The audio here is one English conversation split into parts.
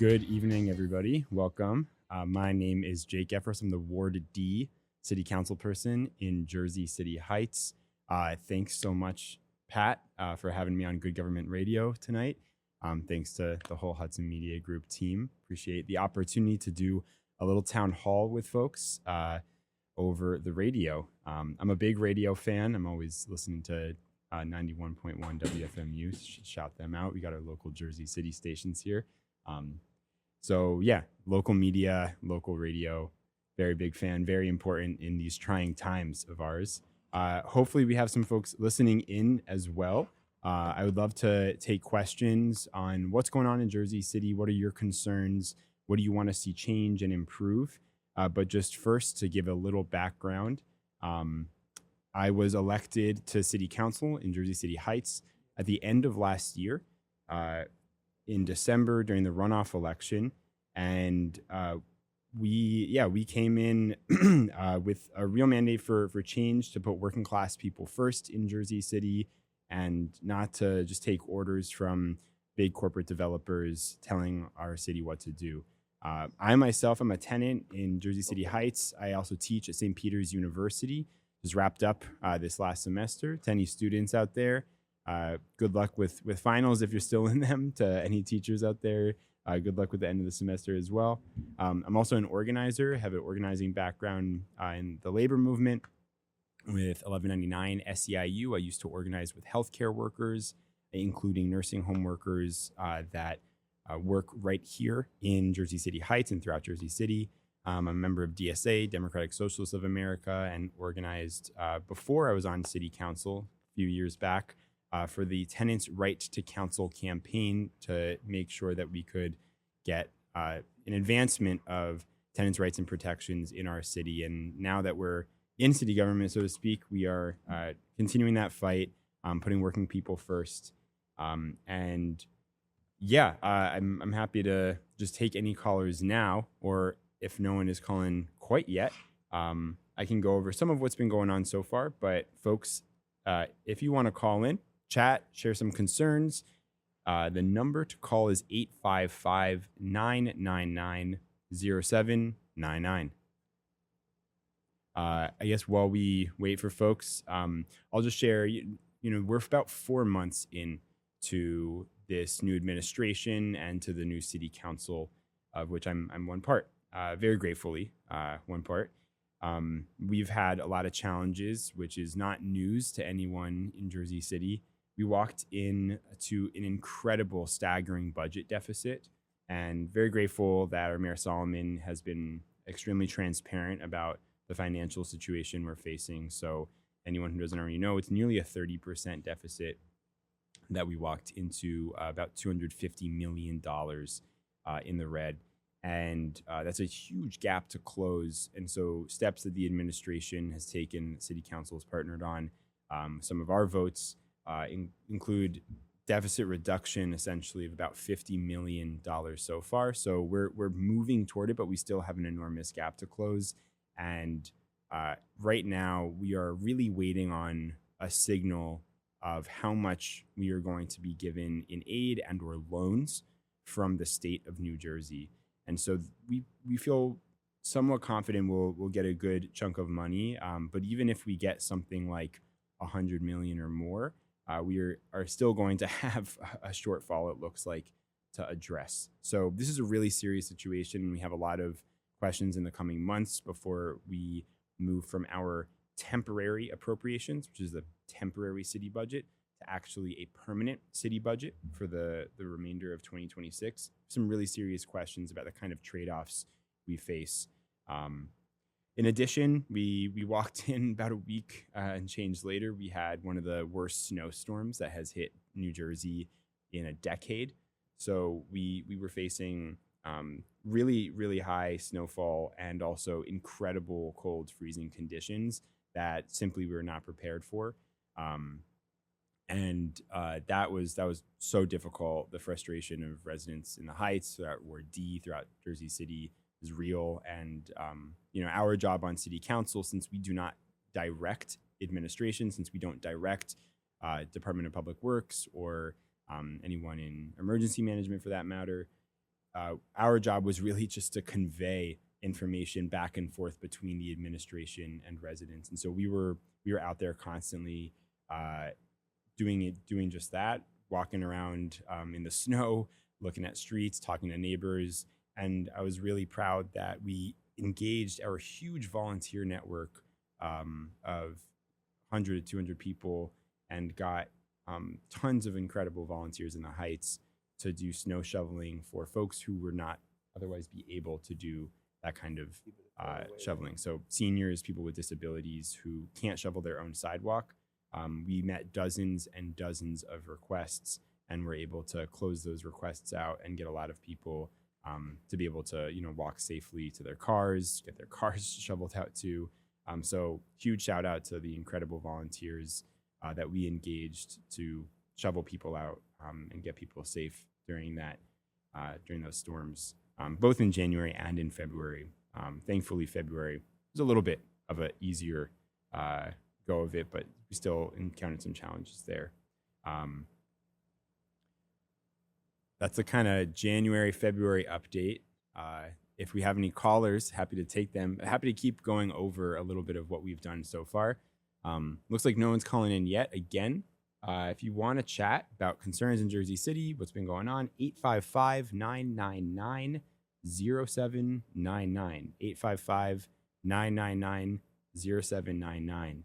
Good evening, everybody. Welcome. My name is Jake Ephros. I'm the Ward D City Council person in Jersey City Heights. Thanks so much, Pat, for having me on Good Government Radio tonight. Thanks to the whole Hudson Media Group team. Appreciate the opportunity to do a little town hall with folks over the radio. I'm a big radio fan. I'm always listening to 91.1 WFMU. Shout them out. We got our local Jersey City stations here. So yeah, local media, local radio, very big fan, very important in these trying times of ours. Hopefully we have some folks listening in as well. I would love to take questions on what's going on in Jersey City. What are your concerns? What do you want to see change and improve? But just first, to give a little background, I was elected to City Council in Jersey City Heights at the end of last year, in December during the runoff election, and we came in with a real mandate for change, to put working class people first in Jersey City, and not to just take orders from big corporate developers telling our city what to do. I myself am a tenant in Jersey City Heights. I also teach at St. Peter's University. Just wrapped up this last semester. To any students out there, good luck with finals if you're still in them. To any teachers out there, good luck with the end of the semester as well. I'm also an organizer, have an organizing background in the labor movement with 1199 SEIU. I used to organize with healthcare workers, including nursing home workers that work right here in Jersey City Heights and throughout Jersey City. I'm a member of DSA, Democratic Socialists of America, and organized before I was on City Council a few years back for the Tenants' Right to Council campaign, to make sure that we could get an advancement of tenants' rights and protections in our city. And now that we're in city government, so to speak, we are continuing that fight, putting working people first. And yeah, I'm happy to just take any callers now, or if no one is calling quite yet, I can go over some of what's been going on so far. But folks, if you want to call in, chat, share some concerns, the number to call is 855-999-0799. I guess while we wait for folks, I'll just share, we're about 4 months into this new administration and to the new city council, of which I'm one part. Very gratefully, one part. We've had a lot of challenges, which is not news to anyone in Jersey City. We walked into an incredible, staggering budget deficit, and very grateful that our Mayor Solomon has been extremely transparent about the financial situation we're facing. So anyone who doesn't already know, it's nearly a 30% deficit that we walked into, about $250 million in the red. And that's a huge gap to close. And so steps that the administration has taken, City Council has partnered on. Some of our votes include deficit reduction, essentially, of about $50 million so far. So we're moving toward it, but we still have an enormous gap to close. And right now, we are really waiting on a signal of how much we are going to be given in aid and or loans from the state of New Jersey. And so we feel somewhat confident we'll get a good chunk of money. But even if we get something like $100 million or more, we are still going to have a shortfall, it looks like, to address. So this is a really serious situation. We have a lot of questions in the coming months before we move from our temporary appropriations, which is the temporary city budget, to actually a permanent city budget for the remainder of 2026. Some really serious questions about the kind of trade-offs we face. In addition, we walked in about a week and change later. We had one of the worst snowstorms that has hit New Jersey in a decade. So we were facing really, really high snowfall and also incredible cold, freezing conditions that simply we were not prepared for. And that was so difficult. The frustration of residents in the Heights, throughout Ward D, throughout Jersey City, is real. And our job on City Council, since we do not direct administration, since we don't direct Department of Public Works or anyone in emergency management for that matter, our job was really just to convey information back and forth between the administration and residents. And so we were out there constantly doing just that, walking around in the snow, looking at streets, talking to neighbors. And I was really proud that we engaged our huge volunteer network of 100 to 200 people and got tons of incredible volunteers in the Heights to do snow shoveling for folks who would not otherwise be able to do that kind of shoveling. So seniors, people with disabilities who can't shovel their own sidewalk. We met dozens and dozens of requests and were able to close those requests out and get a lot of people to be able to, walk safely to their cars, get their cars shoveled out too. So huge shout out to the incredible volunteers that we engaged to shovel people out and get people safe during those storms, both in January and in February. Thankfully, February was a little bit of an easier go of it, but we still encountered some challenges there. That's the kind of January, February update. If we have any callers, happy to take them. Happy to keep going over a little bit of what we've done so far. Looks like no one's calling in yet. Again, if you want to chat about concerns in Jersey City, what's been going on, 855-999-0799. 855-999-0799.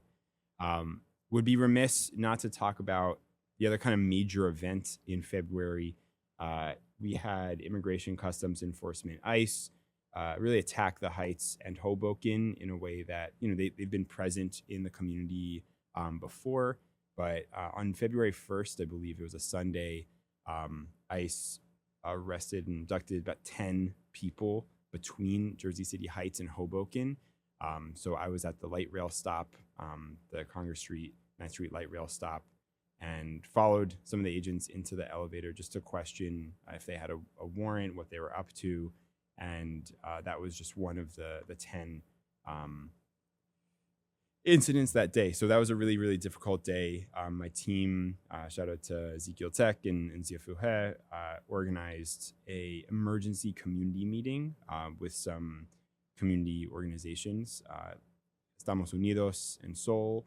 Would be remiss not to talk about the other kind of major event in February. We had Immigration Customs Enforcement, ICE, really attack the Heights and Hoboken in a way that, they've been present in the community before. But on February 1st, I believe it was a Sunday, ICE arrested and abducted about 10 people between Jersey City Heights and Hoboken. So I was at the light rail stop, the Congress Street, 9th Street light rail stop, and followed some of the agents into the elevator just to question if they had a warrant, what they were up to. And that was just one of the 10 incidents that day. So that was a really, really difficult day. My team, shout out to Ezekiel Tech and Zia Fuhe, organized a emergency community meeting with some community organizations, Estamos Unidos and Sol,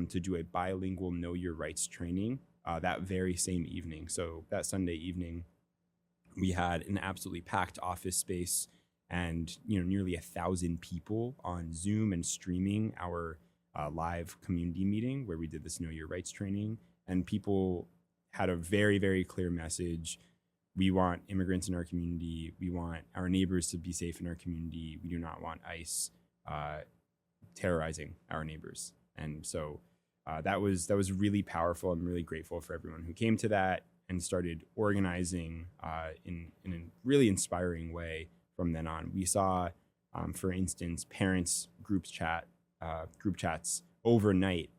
to do a bilingual Know Your Rights training that very same evening. So that Sunday evening, we had an absolutely packed office space and nearly 1,000 people on Zoom and streaming our live community meeting where we did this Know Your Rights training. And people had a very, very clear message. We want immigrants in our community. We want our neighbors to be safe in our community. We do not want ICE terrorizing our neighbors. And so that was really powerful. I'm really grateful for everyone who came to that and started organizing in a really inspiring way from then on. We saw, for instance, parents group chats overnight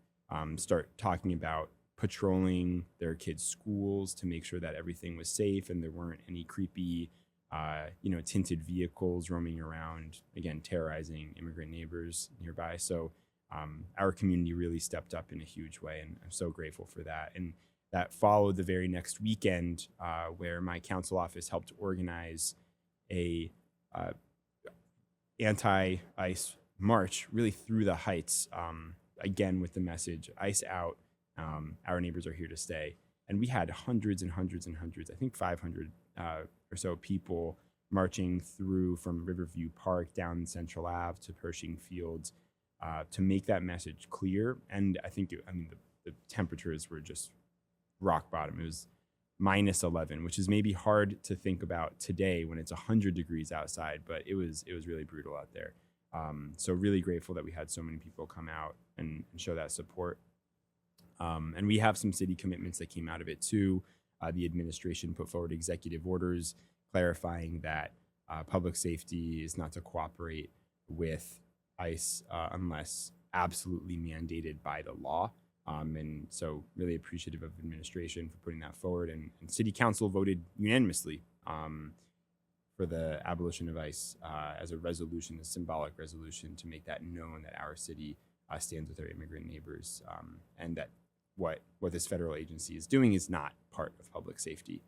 start talking about patrolling their kids' schools to make sure that everything was safe and there weren't any creepy, tinted vehicles roaming around, again, terrorizing immigrant neighbors nearby. So our community really stepped up in a huge way, and I'm so grateful for that. And that followed the very next weekend where my council office helped organize a anti-ICE march really through the Heights, again with the message, ICE out, our neighbors are here to stay. And we had hundreds and hundreds and hundreds, I think 500 or so people marching through from Riverview Park down Central Ave to Pershing Fields to make that message clear. And I think, the temperatures were just rock bottom. It was -11, which is maybe hard to think about today when it's 100 degrees outside, but it was really brutal out there. So really grateful that we had so many people come out and show that support. And we have some city commitments that came out of it too. The administration put forward executive orders clarifying that public safety is not to cooperate with ICE unless absolutely mandated by the law. And so really appreciative of administration for putting that forward. And city council voted unanimously for the abolition of ICE as a resolution, a symbolic resolution to make that known that our city stands with our immigrant neighbors, and that what this federal agency is doing is not part of public safety.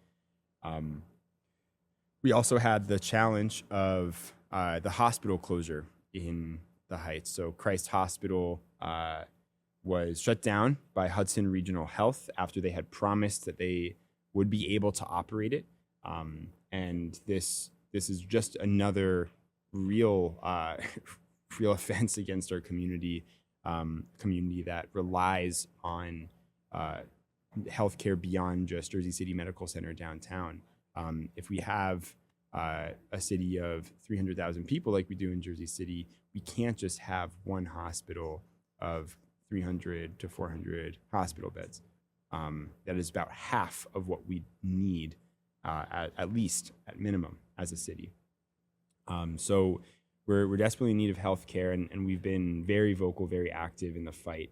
We also had the challenge of the hospital closure in the Heights. So Christ Hospital was shut down by Hudson Regional Health after they had promised that they would be able to operate it. And this is just another real real offense against our community that relies on healthcare beyond just Jersey City Medical Center downtown. If we have a city of 300,000 people like we do in Jersey City, we can't just have one hospital of 300 to 400 hospital beds. That is about half of what we need, at least at minimum, as a city. So we're desperately in need of healthcare, and we've been very vocal, very active in the fight.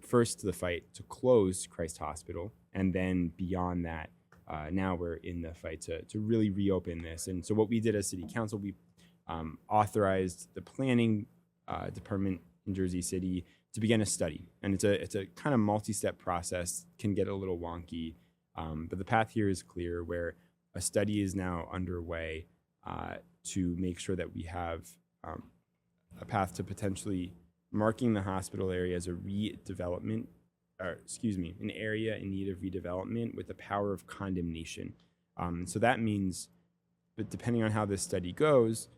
First, the fight to close Christ Hospital, and then beyond that, now we're in the fight to really reopen this. And so what we did as City Council, we authorized the planning department in Jersey City to begin a study. And it's a kind of multi-step process, can get a little wonky, but the path here is clear, where a study is now underway to make sure that we have a path to potentially marking the hospital area as a redevelopment, an area in need of redevelopment with the power of condemnation. So that means, but depending on how this study goes,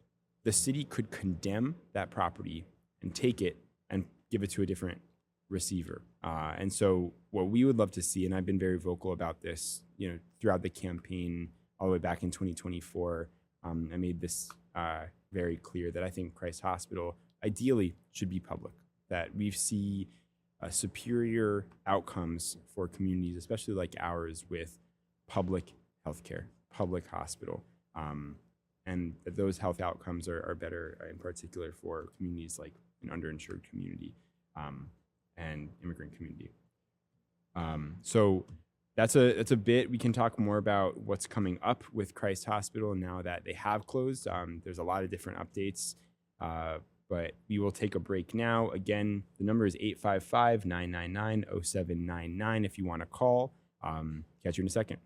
the city could condemn that property and take it and give it to a different receiver. And so what we would love to see, and I've been very vocal about this, throughout the campaign all the way back in 2024, I made this very clear that I think Christ Hospital ideally should be public, that we see superior outcomes for communities, especially like ours, with public healthcare, public hospital. And that those health outcomes are better, in particular for communities like an underinsured community and immigrant community. So that's a bit. We can talk more about what's coming up with Christ Hospital now that they have closed. There's a lot of different updates, but we will take a break now. Again, the number is 855-999-0799 if you want to call. Catch you in a second.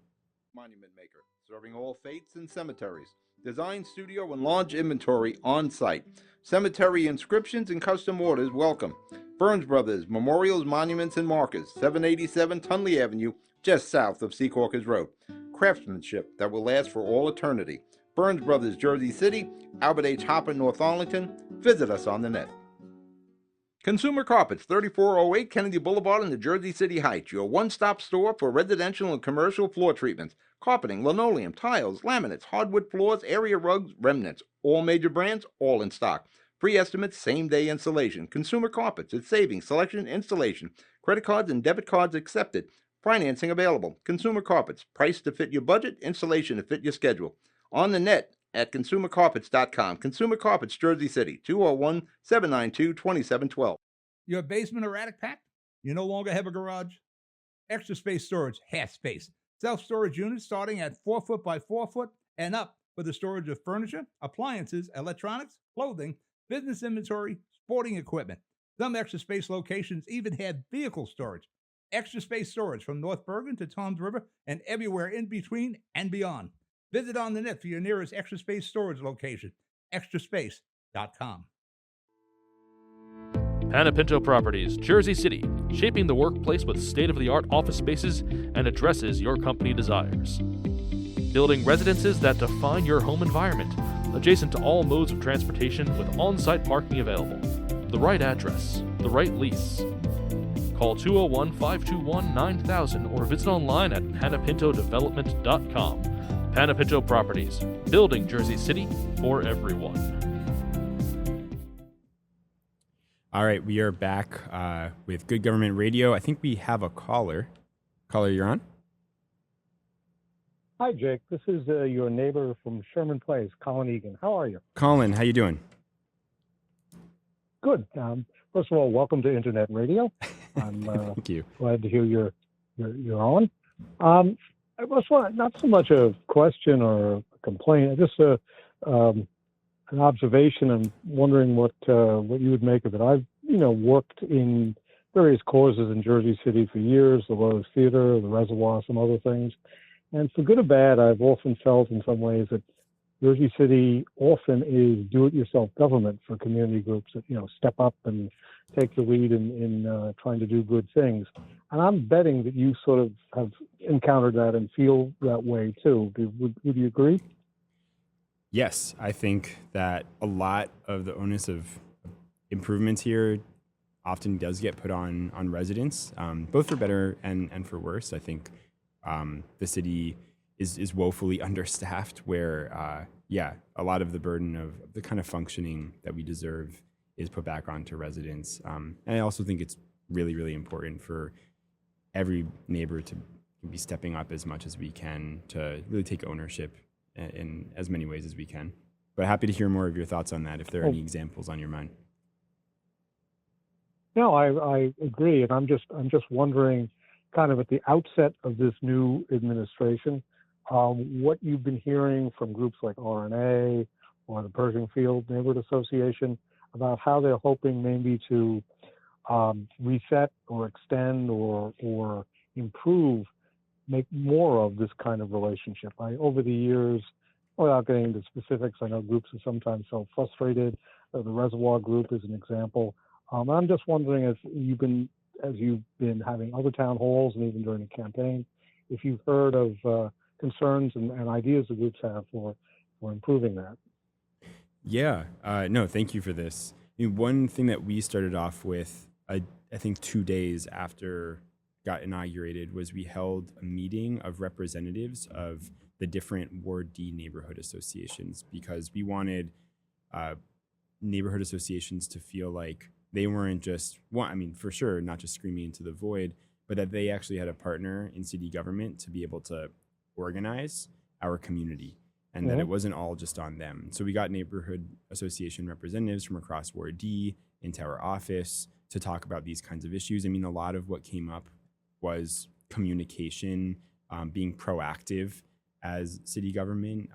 Monument maker, serving all faiths and cemeteries. Design studio and launch inventory on site. Cemetery inscriptions and custom orders welcome. Burns Brothers Memorials, Monuments, and Markers, 787 Tunley Avenue, just south of Secaucus Road. Craftsmanship that will last for all eternity. Burns Brothers, Jersey City, Albert H. Hopper, North Arlington. Visit us on the net. Consumer Carpets, 3408 Kennedy Boulevard in the Jersey City Heights, your one-stop store for residential and commercial floor treatments, carpeting, linoleum, tiles, laminates, hardwood floors, area rugs, remnants, all major brands, all in stock. Free estimates, same-day installation. Consumer Carpets, it's savings, selection, installation. Credit cards and debit cards accepted. Financing available. Consumer Carpets, price to fit your budget, installation to fit your schedule. On the net at consumercarpets.com. Consumer Carpets, Jersey City, 201-792-2712. Your basement or attic packed? You no longer have a garage? Extra Space Storage has space. Self-storage units starting at 4 foot by 4 foot and up for the storage of furniture, appliances, electronics, clothing, business inventory, sporting equipment. Some Extra Space locations even have vehicle storage. Extra Space Storage from North Bergen to Toms River and everywhere in between and beyond. Visit on the net for your nearest Extra Space Storage location, extraspace.com. Panapinto Properties, Jersey City, shaping the workplace with state-of-the-art office spaces and addresses your company desires. Building residences that define your home environment, adjacent to all modes of transportation with on-site parking available. The right address, the right lease. Call 201-521-9000 or visit online at panapintodevelopment.com. Panapinto Properties, building Jersey City for everyone. All right, we are back with Good Government Radio. I think we have a caller. Caller, you're on. Hi, Jake. This is your neighbor from Sherman Place, Colin Egan. How are you? Colin, how you doing? Good. First of all, welcome to Internet Radio. I'm Thank you. Glad to hear you're on. I was not so much a question or a complaint, just an observation and wondering what you would make of it. I've worked in various causes in Jersey City for years, the Lowe's Theater, the Reservoir, some other things. And for good or bad, I've often felt in some ways that Jersey City often is do-it-yourself government for community groups that, step up and take the lead in trying to do good things. And I'm betting that you sort of have encountered that and feel that way too. Would you agree? Yes, I think that a lot of the onus of improvements here often does get put on residents, both for better and for worse. I think the city is woefully understaffed, where a lot of the burden of the kind of functioning that we deserve is put back onto residents. And I also think it's really, really important for every neighbor to be stepping up as much as we can to really take ownership in as many ways as we can. But happy to hear more of your thoughts on that if there are any examples on your mind. No, I agree, and I'm just wondering, kind of at the outset of this new administration, what you've been hearing from groups like RNA or the Pershing Field Neighborhood Association about how they're hoping maybe to reset or extend or improve, make more of this kind of relationship. Over the years, without getting into specifics, I know groups have sometimes felt frustrated. The Reservoir Group is an example. I'm just wondering if as you've been having other town halls and even during the campaign, if you've heard of concerns and ideas the groups have for improving that. Yeah, no, thank you for this. One thing that we started off with, I think 2 days after got inaugurated, was we held a meeting of representatives of the different Ward D neighborhood associations, because we wanted neighborhood associations to feel like they weren't just, for sure, not just screaming into the void, but that they actually had a partner in city government to be able to organize our community, and that it wasn't all just on them. So we got neighborhood association representatives from across Ward D into our office to talk about these kinds of issues. A lot of what came up was communication, being proactive as city government,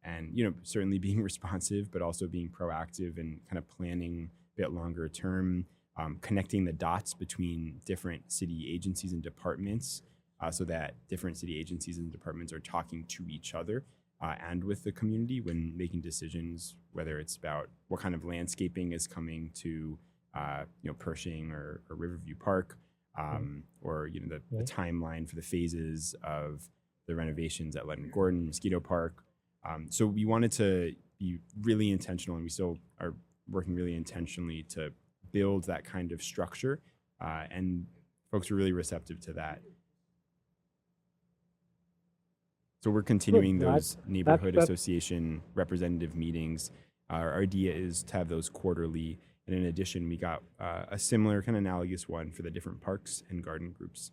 and certainly being responsive, but also being proactive and kind of planning a bit longer term, connecting the dots between different city agencies and departments, so that different city agencies and departments are talking to each other and with the community when making decisions, whether it's about what kind of landscaping is coming to Pershing or Riverview Park, or the timeline for the phases of the renovations at Letton Gordon, Mosquito Park. So we wanted to be really intentional, and we still are working really intentionally to build that kind of structure, and folks were really receptive to that. So we're continuing those neighborhood association representative meetings. Our idea is to have those quarterly, and in addition, we got a similar kind of analogous one for the different parks and garden groups.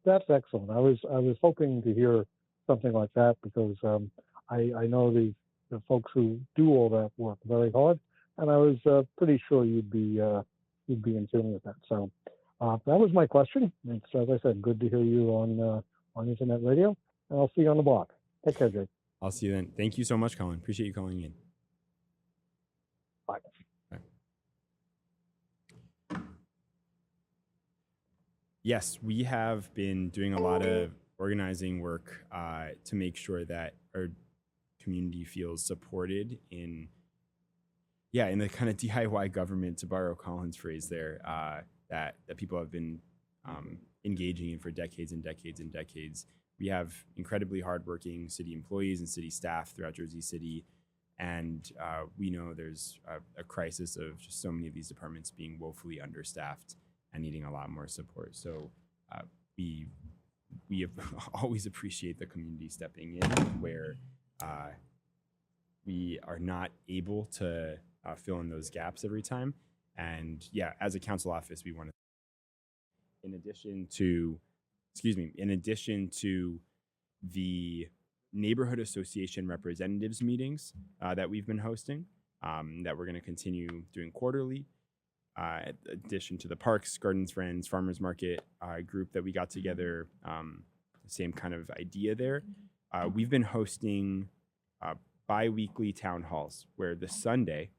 That's excellent. I was hoping to hear something like that, because I know the folks who do all that work very hard, and I was pretty sure you'd be in tune with that. So that was my question. It's, as I said, good to hear you on internet radio, and I'll see you on the block. Take care, Jake. I'll see you then. Thank you so much, Colin. Appreciate you calling in. Bye. Yes, we have been doing a lot of organizing work to make sure that our community feels supported in the kind of DIY government, to borrow Colin's phrase there, that people have been engaging in for decades and decades and decades. We have incredibly hardworking city employees and city staff throughout Jersey City, and we know there's a crisis of just so many of these departments being woefully understaffed and needing a lot more support. So we have always appreciate the community stepping in where we are not able to fill in those gaps every time. And as a council office, we want to, in addition to the neighborhood association representatives meetings that we've been hosting, that we're going to continue doing quarterly, in addition to the Parks, Gardens Friends, Farmers Market group that we got together, same kind of idea there. We've been hosting bi-weekly town halls where the Sunday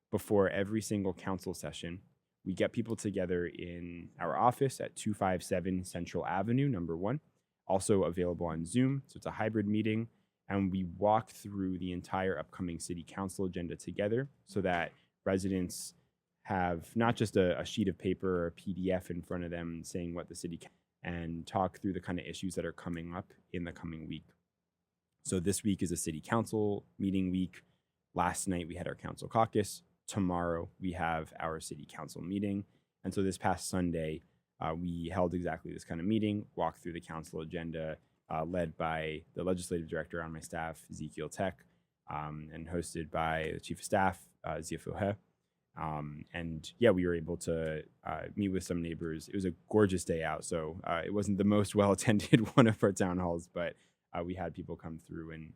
before every single council session, we get people together in our office at 257 Central Avenue, number 1, also available on Zoom. So it's a hybrid meeting. And we walk through the entire upcoming city council agenda together so that residents have not just a sheet of paper or a PDF in front of them saying what the city can, and talk through the kind of issues that are coming up in the coming week. So this week is a city council meeting week. Last night we had our council caucus. Tomorrow we have our city council meeting. And so this past Sunday, we held exactly this kind of meeting, walked through the council agenda, led by the legislative director on my staff, Ezekiel Tech, and hosted by the chief of staff, Zia Fuhe. And yeah, we were able to meet with some neighbors. It was a gorgeous day out, so it wasn't the most well-attended one of our town halls, but we had people come through and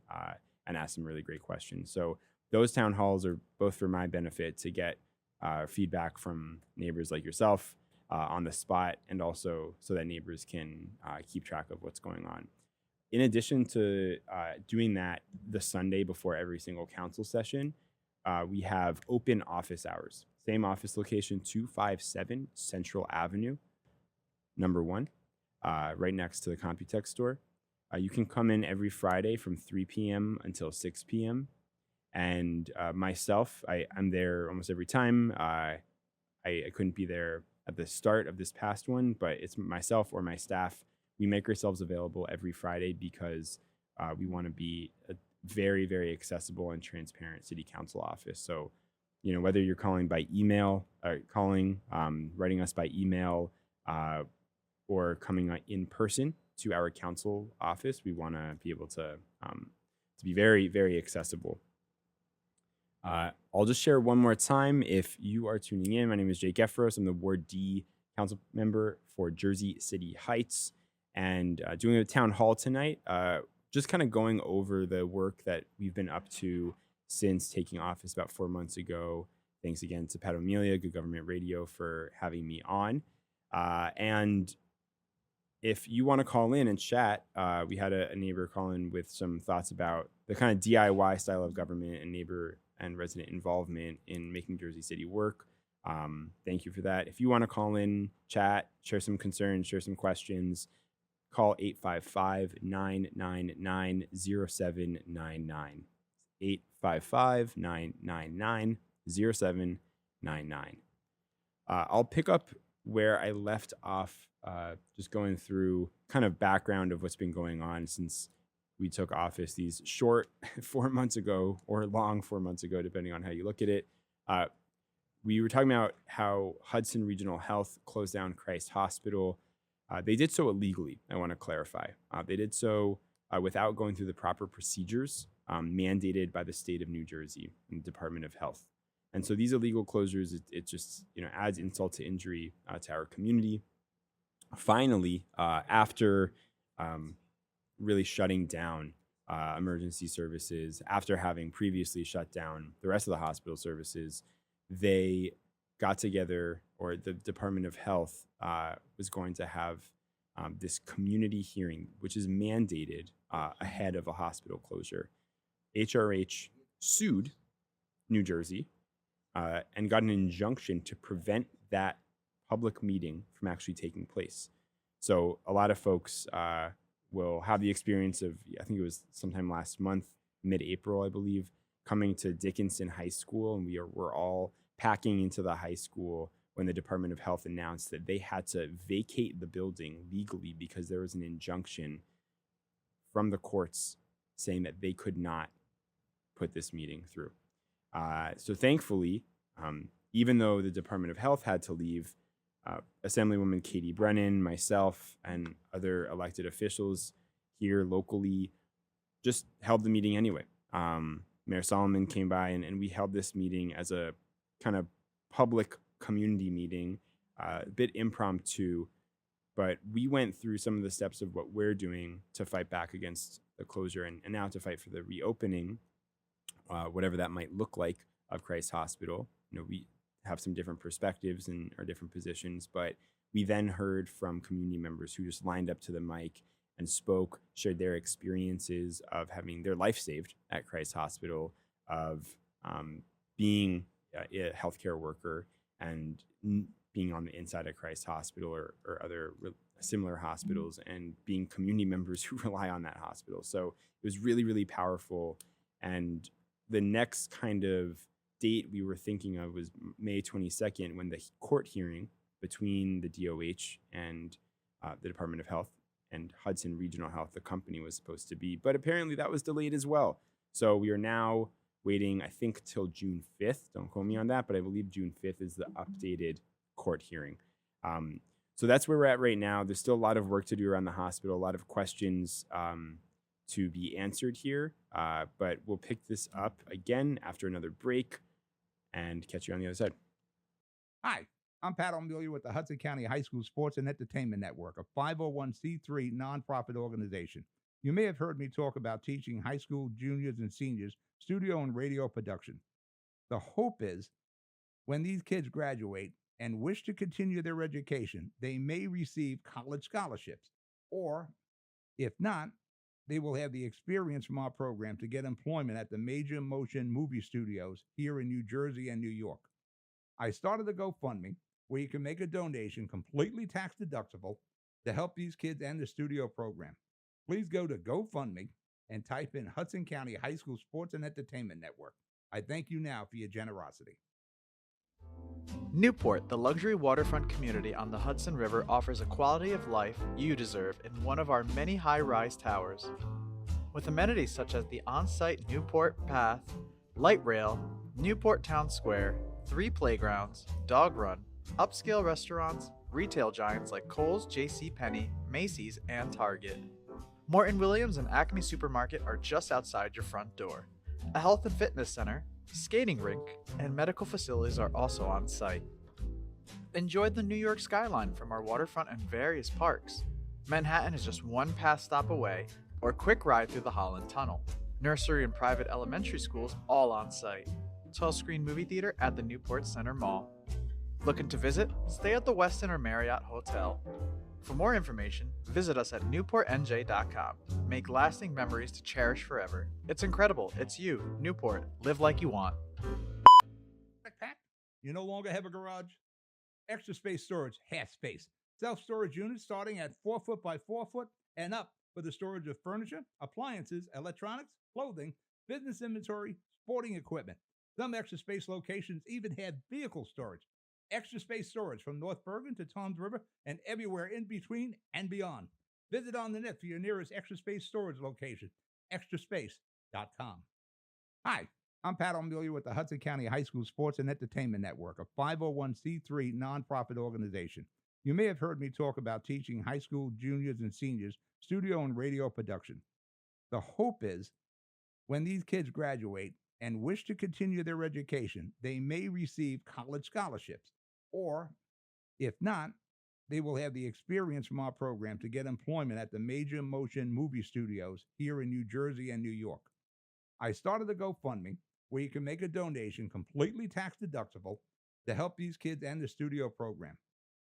ask some really great questions. So those town halls are both for my benefit to get feedback from neighbors like yourself on the spot, and also so that neighbors can keep track of what's going on. In addition to doing that the Sunday before every single council session, we have open office hours. Same office location, 257 Central Avenue, number 1, right next to the Computex store. You can come in every Friday from 3 p.m. until 6 p.m. And myself, I'm there almost every time. I couldn't be there at the start of this past one, but it's myself or my staff. We make ourselves available every Friday because we want to be a very, very accessible and transparent city council office. So, you know, whether you're calling by email, writing us by email, or coming in person to our council office, we want to be able to be very, very accessible. I'll just share one more time. If you are tuning in, my name is Jake Ephros. I'm the Ward D council member for Jersey City Heights, and doing a town hall tonight, just kind of going over the work that we've been up to since taking office about 4 months ago. Thanks again to Pat O'Melia, Good Government Radio, for having me on. And if you want to call in and chat, we had a neighbor call in with some thoughts about the kind of DIY style of government and neighbor and resident involvement in making Jersey City work. Thank you for that. If you want to call in, chat, share some concerns, share some questions, call 855-999-0799. 855-999-0799. I'll pick up where I left off, just going through kind of background of what's been going on since we took office these short 4 months ago, or long 4 months ago, depending on how you look at it. We were talking about how Hudson Regional Health closed down Christ Hospital. They did so illegally, I want to clarify. They did so without going through the proper procedures mandated by the state of New Jersey and the Department of Health. And so these illegal closures, it just adds insult to injury to our community. Finally, after really shutting down emergency services, after having previously shut down the rest of the hospital services, they got together, or the Department of Health was going to have this community hearing, which is mandated ahead of a hospital closure. HRH sued New Jersey and got an injunction to prevent that public meeting from actually taking place. So a lot of folks will have the experience of, I think it was sometime last month, mid-April, I believe, coming to Dickinson High School, and we're all packing into the high school when the Department of Health announced that they had to vacate the building legally because there was an injunction from the courts saying that they could not put this meeting through. So thankfully, even though the Department of Health had to leave, Assemblywoman Katie Brennan, myself, and other elected officials here locally just held the meeting anyway. Mayor Solomon came by, and we held this meeting as a kind of public community meeting, a bit impromptu, but we went through some of the steps of what we're doing to fight back against the closure and now to fight for the reopening, whatever that might look like, of Christ Hospital. We have some different perspectives and our different positions, but we then heard from community members who just lined up to the mic and spoke, shared their experiences of having their life saved at Christ Hospital, of being a healthcare worker, and being on the inside of Christ Hospital or other similar hospitals and being community members who rely on that hospital. So it was really, really powerful. And the next kind of date we were thinking of was May 22nd, when the court hearing between the DOH and the Department of Health and Hudson Regional Health, the company, was supposed to be. But apparently that was delayed as well. So we are now waiting, I think, till June 5th. Don't quote me on that, but I believe June 5th is the updated court hearing. So that's where we're at right now. There's still a lot of work to do around the hospital, a lot of questions to be answered here. But we'll pick this up again after another break and catch you on the other side. Hi, I'm Pat O'Melia with the Hudson County High School Sports and Entertainment Network, a 501c3 nonprofit organization. You may have heard me talk about teaching high school juniors and seniors studio and radio production. The hope is when these kids graduate and wish to continue their education, they may receive college scholarships, or if not, they will have the experience from our program to get employment at the major motion movie studios here in New Jersey and New York. I started a GoFundMe where you can make a donation completely tax deductible to help these kids and the studio program. Please go to GoFundMe and type in Hudson County High School Sports and Entertainment Network. I thank you now for your generosity. Newport, the luxury waterfront community on the Hudson River, offers a quality of life you deserve in one of our many high-rise towers. With amenities such as the on-site Newport Path, light rail, Newport Town Square, 3 playgrounds, dog run, upscale restaurants, retail giants like Kohl's, JCPenney, Macy's, and Target. Morton Williams and Acme Supermarket are just outside your front door. A health and fitness center, skating rink, and medical facilities are also on site. Enjoy the New York skyline from our waterfront and various parks. Manhattan is just one pass stop away, or quick ride through the Holland Tunnel. Nursery and private elementary schools all on site. Tall screen movie theater at the Newport Center Mall. Looking to visit? Stay at the Westin or Marriott Hotel. For more information, visit us at newportnj.com. Make lasting memories to cherish forever. It's incredible. It's you, Newport. Live like you want. Pack? You no longer have a garage? Extra Space Storage has space. Self-storage units starting at 4 foot by 4 foot and up for the storage of furniture, appliances, electronics, clothing, business inventory, sporting equipment. Some Extra Space locations even have vehicle storage. Extra Space Storage from North Bergen to Toms River and everywhere in between and beyond. Visit on the net for your nearest Extra Space Storage location, extraspace.com. Hi, I'm Pat O'Melia with the Hudson County High School Sports and Entertainment Network, a 501c3 nonprofit organization. You may have heard me talk about teaching high school juniors and seniors studio and radio production. The hope is when these kids graduate and wish to continue their education, they may receive college scholarships, or if not, they will have the experience from our program to get employment at the major motion movie studios here in New Jersey and New York. I started a GoFundMe where you can make a donation completely tax deductible to help these kids and the studio program.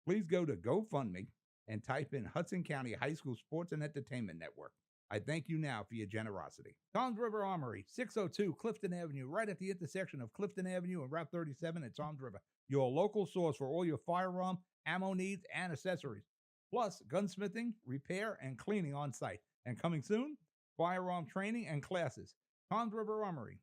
Please go to GoFundMe and type in Hudson County High School Sports and Entertainment Network. I thank you now for your generosity. Toms River Armory, 602 Clifton Avenue, right at the intersection of Clifton Avenue and Route 37 at Toms River. Your local source for all your firearm, ammo needs, and accessories. Plus, gunsmithing, repair, and cleaning on site. And coming soon, firearm training and classes. Toms River Armory,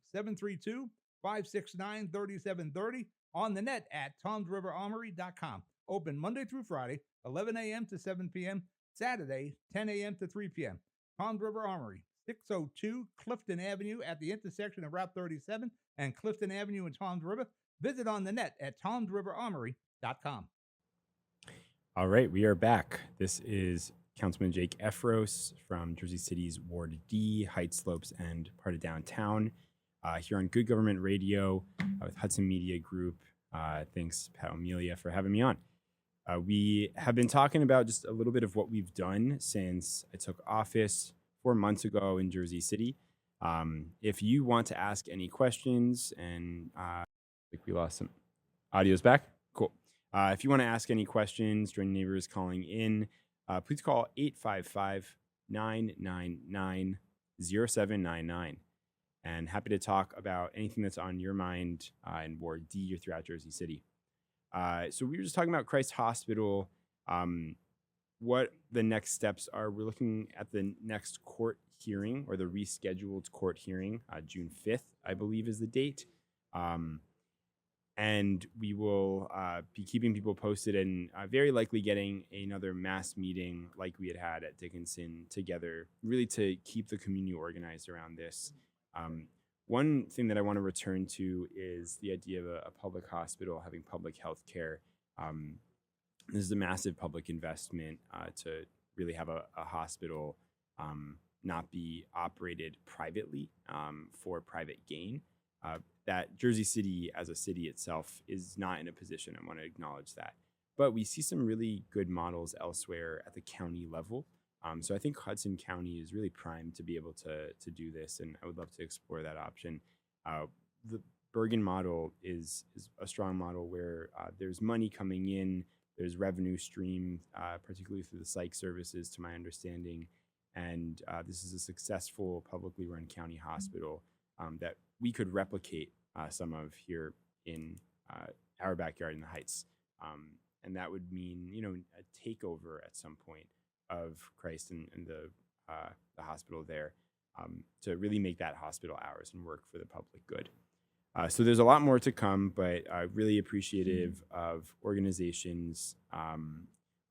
732-569-3730. On the net at tomsriverarmory.com. Open Monday through Friday, 11 a.m. to 7 p.m. Saturday, 10 a.m. to 3 p.m. Toms River Armory, 602 Clifton Avenue at the intersection of Route 37 and Clifton Avenue in Toms River. Visit on the net at tomsriverarmory.com. All right, we are back. This is Councilman Jake Ephros from Jersey City's Ward D, Heights Slopes, and part of downtown, here on Good Government Radio with Hudson Media Group. Thanks, Pat O'Melia, for having me on. We have been talking about just a little bit of what we've done since I took office 4 months ago in Jersey City. If you want to ask any questions, and I think we lost some audio's back. Cool. If you want to ask any questions during neighbors calling in, please call 855-999-0799. And happy to talk about anything that's on your mind in Ward D or throughout Jersey City. So we were just talking about Christ Hospital, what the next steps are. We're looking at the next court hearing, or the rescheduled court hearing, June 5th, I believe is the date. And we will be keeping people posted, and very likely getting another mass meeting like we had at Dickinson together, really to keep the community organized around this. One thing that I want to return to is the idea of a public hospital having public health care. This is a massive public investment to really have a hospital not be operated privately for private gain. That Jersey City as a city itself is not in a position. I want to acknowledge that. But we see some really good models elsewhere at the county level. So I think Hudson County is really primed to be able to do this, and I would love to explore that option. The Bergen model is a strong model where there's money coming in, there's revenue stream, particularly through the psych services, to my understanding, and this is a successful publicly run county hospital that we could replicate some of here in our backyard in the Heights. And that would mean, a takeover at some point of Christ and the hospital there, to really make that hospital ours and work for the public good. So there's a lot more to come, but really appreciative of organizations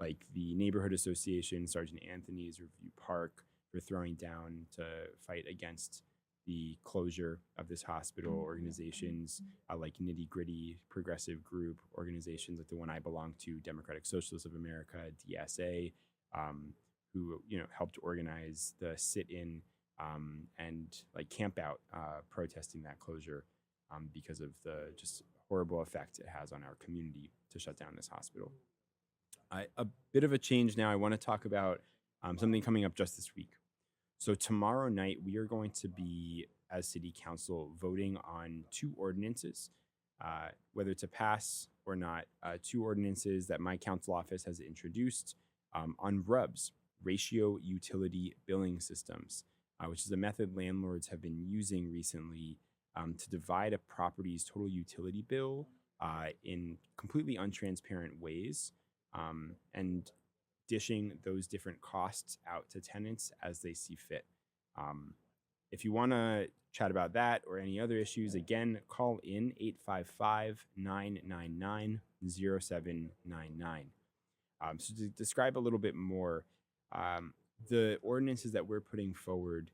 like the Neighborhood Association, Sergeant Anthony's, Review Park, for throwing down to fight against the closure of this hospital. Organizations like Nitty Gritty, Progressive Group, organizations like the one I belong to, Democratic Socialists of America, DSA, who helped organize the sit-in and like camp out protesting that closure because of the just horrible effect it has on our community to shut down this hospital. A bit of a change now. I want to talk about something coming up just this week. So tomorrow night, we are going to be, as City Council, voting on two ordinances, whether to pass or not, two ordinances that my council office has introduced on RUBS, Ratio Utility Billing Systems, which is a method landlords have been using recently to divide a property's total utility bill in completely untransparent ways, and dishing those different costs out to tenants as they see fit. If you want to chat about that or any other issues, again, call in 855-999-0799. So to describe a little bit more, the ordinances that we're putting forward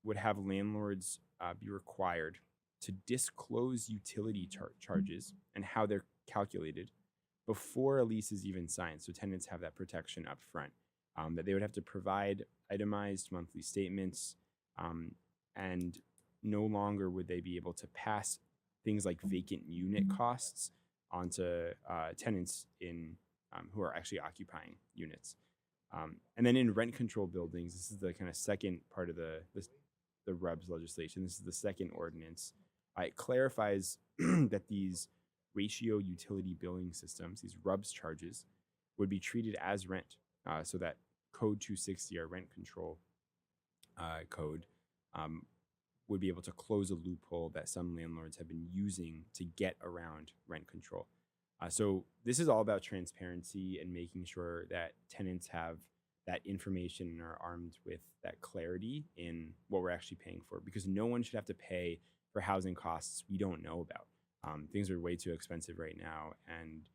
would have landlords be required to disclose utility charges and how they're calculated before a lease is even signed, so tenants have that protection up front, that they would have to provide itemized monthly statements, and no longer would they be able to pass things like vacant unit costs onto tenants in who are actually occupying units. And then in rent control buildings, this is the kind of second part of the RUBS legislation. This is the second ordinance. It clarifies that these ratio utility billing systems, these RUBS charges, would be treated as rent, so that Code 260, our rent control code, would be able to close a loophole that some landlords have been using to get around rent control. So this is all about transparency and making sure that tenants have that information and are armed with that clarity in what we're actually paying for, because no one should have to pay for housing costs we don't know about. Things are way too expensive right now, and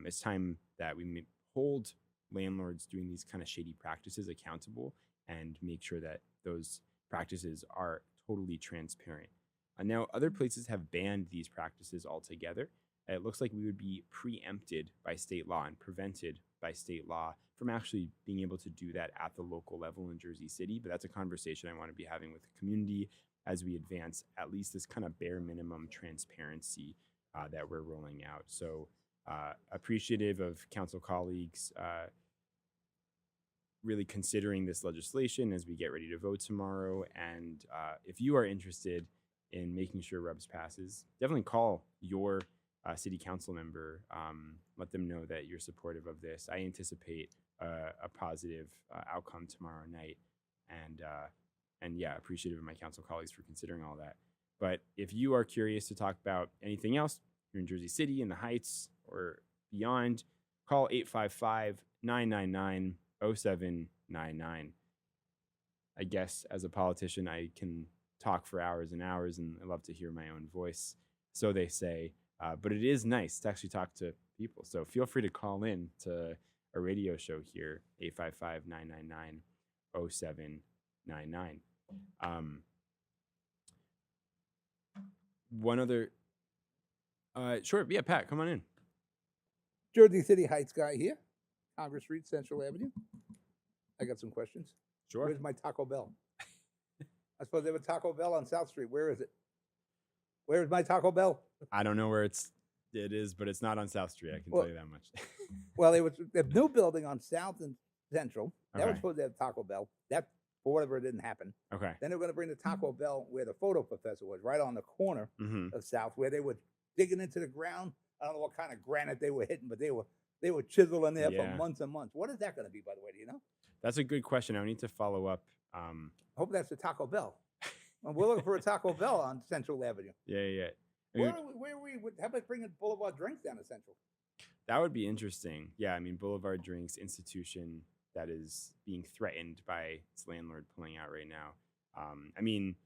it's time that we hold landlords doing these kind of shady practices accountable and make sure that those practices are totally transparent. Now, other places have banned these practices altogether. It looks like we would be preempted by state law and prevented by state law from actually being able to do that at the local level in Jersey City, but that's a conversation I want to be having with the community as we advance at least this kind of bare minimum transparency that we're rolling out. So appreciative of council colleagues really considering this legislation as we get ready to vote tomorrow. And if you are interested in making sure RUBS passes, definitely call your city council member. Let them know that you're supportive of this. I anticipate a positive outcome tomorrow night. And yeah, appreciative of my council colleagues for considering all that. But if you are curious to talk about anything else, you're in Jersey City, in the Heights, or beyond, call 855-999-0799. I guess as a politician, I can talk for hours and hours, and I love to hear my own voice. So they say, but it is nice to actually talk to people. So feel free to call in to a radio show here, 855-999-0799. One other, sure, yeah, Pat, come on in. Jersey City Heights guy here, Congress Street, Central Avenue. I got some questions. Sure. Where's my Taco Bell? I suppose they have a Taco Bell on South Street. Where is it? Where's my Taco Bell? I don't know where it is, but it's not on South Street. I can tell you that much. Well, it was the new building on South and Central. That was Okay. supposed to have Taco Bell. That, for whatever, it didn't happen. Okay. Then they were going to bring the Taco Bell where the photo professor was, right on the corner Mm-hmm. of South, where they were digging into the ground. I don't know what kind of granite they were hitting, but they were chiseling there Yeah. for months and months. What is that going to be, by the way? Do you know? That's a good question. I need to follow up. I hope that's the Taco Bell. And we're looking for a Taco Bell on Central Avenue. Yeah. I mean, Where are we? How about bringing Boulevard Drinks down to Central? that would be interesting. Yeah, I mean, Boulevard Drinks institution that is being threatened by its landlord pulling out right now. I mean,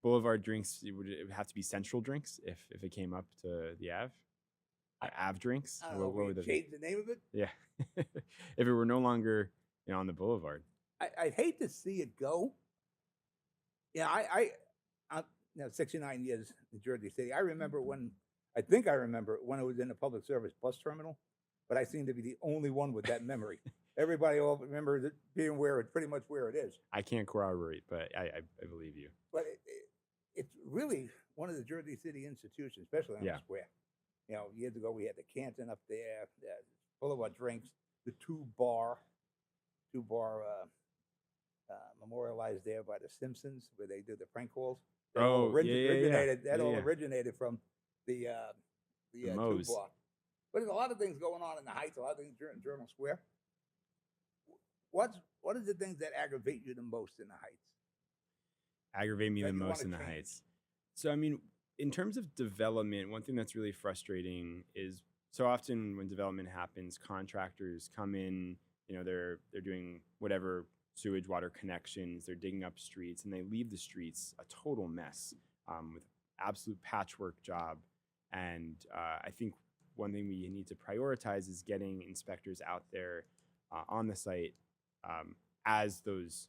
Boulevard Drinks, it would have to be Central Drinks if it came up to the Ave. Ave Drinks. I don't know. What We would that be? changed the name of it. Yeah. If it were no longer on the boulevard. I'd hate to see it go. Yeah, I'm 69 years in Jersey City. I remember when it was in the public service bus terminal, but I seem to be the only one with that memory. Everybody all remembers it being pretty much where it is. I can't corroborate, but I believe you. But it's really one of the Jersey City institutions, especially on Yeah. the square. You know, years ago we had the Canton up there, Boulevard Drinks, the two bar memorialized there by the Simpsons, where they do the prank calls. That all originated. That all originated from the two Moe's. bar. But there's a lot of things going on in the Heights. A lot of things during Journal Square. What is the things that aggravate you the most in the Heights? Aggravate me that the you most wanna in the change? Heights. So, I mean, in terms of development, one thing that's really frustrating is so often when development happens, contractors come in, they're doing whatever sewage water connections, they're digging up streets, and they leave the streets a total mess with absolute patchwork job. And I think one thing we need to prioritize is getting inspectors out there on the site as those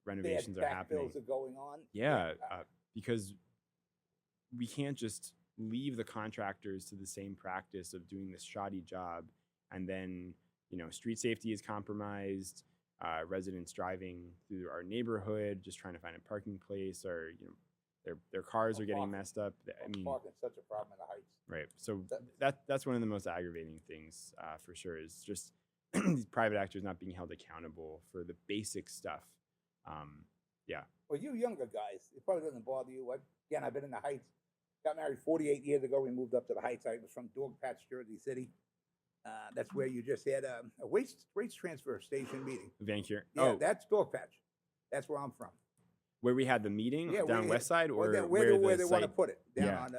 renovations are happening. Backfills are going on. Yeah, because we can't just leave the contractors to the same practice of doing this shoddy job, and then street safety is compromised. Residents driving through our neighborhood just trying to find a parking place, or their cars are getting messed up. I mean, parking's such a problem in the Heights. right. So that's one of the most aggravating things for sure, is just these private actors not being held accountable for the basic stuff. Yeah. Well, you younger guys, it probably doesn't bother you. Again, I've been in the Heights. Got married 48 years ago. We moved up to the Heights. I was from Dogpatch, Jersey City. That's where you just had a waste transfer station meeting. Van Kuren. Yeah, that's Dogpatch. That's where I'm from. Where we had the meeting down West Side, or where the they want to site- put it down